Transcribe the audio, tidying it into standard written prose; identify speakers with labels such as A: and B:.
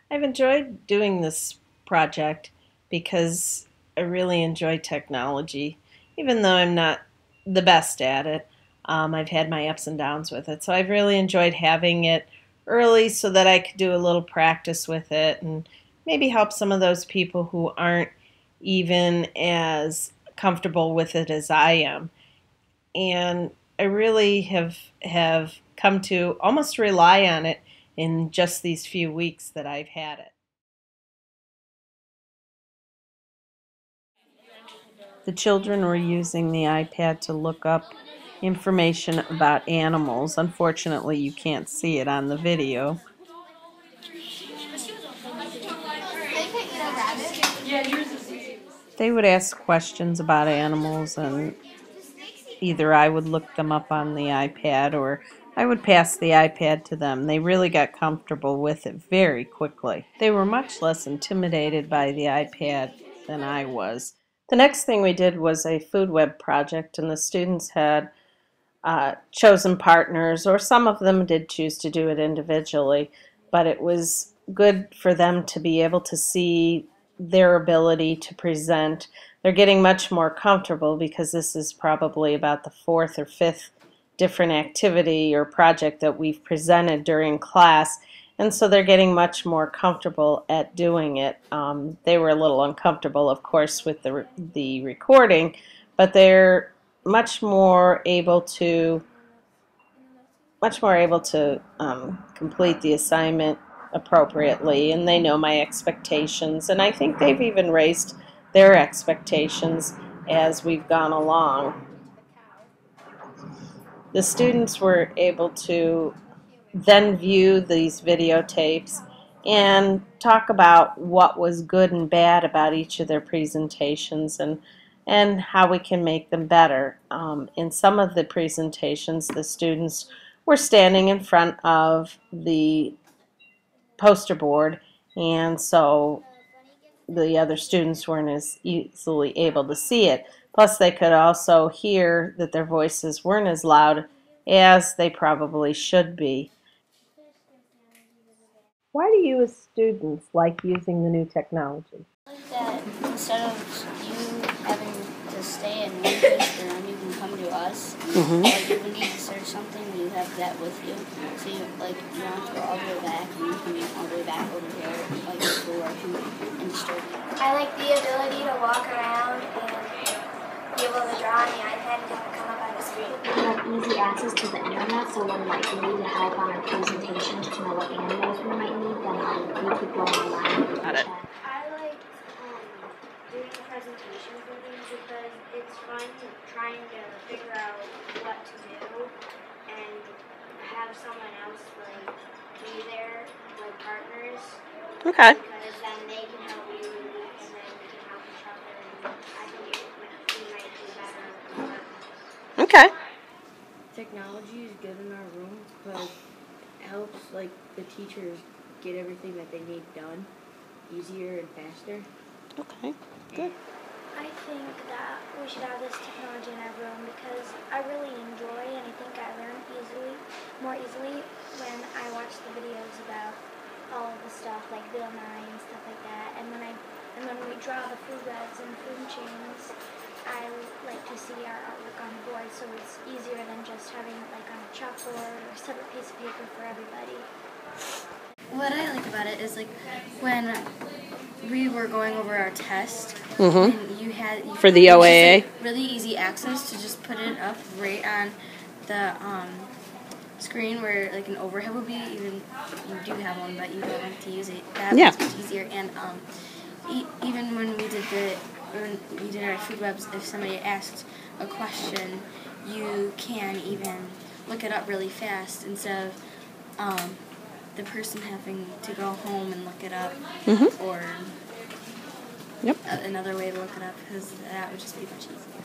A: I've enjoyed doing this project because I really enjoy technology, even though I'm not the best at it. I've had my ups and downs with it, so I've really enjoyed having it early so that I could do a little practice with it and maybe help some of those people who aren't even as comfortable with it as I am. And I really have come to almost rely on it in just these few weeks that I've had it. The children were using the iPad to look up information about animals. Unfortunately, you can't see it on the video. They would ask questions about animals, and either I would look them up on the iPad or I would pass the iPad to them. They really got comfortable with it very quickly. They were much less intimidated by the iPad than I was. The next thing we did was a food web project, and the students had chosen partners, or some of them did choose to do it individually, but it was good for them to be able to see their ability to present. They're getting much more comfortable because this is probably about the fourth or fifth different activity or project that we've presented during class, and so they're getting much more comfortable at doing it. They were a little uncomfortable, of course, with the recording, but they're much more able to complete the assignment appropriately, and they know my expectations, and I think they've even raised their expectations as we've gone along. The students were able to then view these videotapes and talk about what was good and bad about each of their presentations, and how we can make them better. In some of the presentations, the students were standing in front of the poster board, and so the other students weren't as easily able to see it. Plus, they could also hear that their voices weren't as loud as they probably should be. Why do you as students like using the new technology?
B: Like that instead of you having to stay in one place, then you can come to us. Like if you need to search something, you have that with you. So you don't have to go all the way back, and you can be all the way back over here, like before, and disturb you.
C: I like the ability to walk around and be able to draw on the iPad and have it come up on the screen.
D: We have easy access to the internet, so when we need help on our presentations to know what animals we might need, then we could go online and check.
C: I like doing presentations and things because it's fun trying to figure out what to do and have someone else be there, partners.
A: Okay.
C: Because then they can help you and then we can help each other, and I think we might do better.
A: Okay.
E: Technology is good in our room because it helps the teachers get everything that they need done easier and faster.
A: Okay. Good.
C: I think that we should have this technology in our room because I really enjoy and I think I learn more easily when I watch the videos about all of the stuff like Bill Nye and stuff like that. And when we draw the food webs and food chains, I like to see our artwork on the board, so it's easier than just having it on a chalkboard or a separate piece of paper for everybody.
F: What I like about it is when we were going over our test, and you had
A: For the OAA?
F: really easy access to just put it up right on the screen where an overhead would be. Even you do have one, but you don't have to use it. That was much easier. And even when we did our food webs, if somebody asked a question, you can even look it up really fast instead of the person having to go home and look it up, or another way to look it up, because that would just be much easier.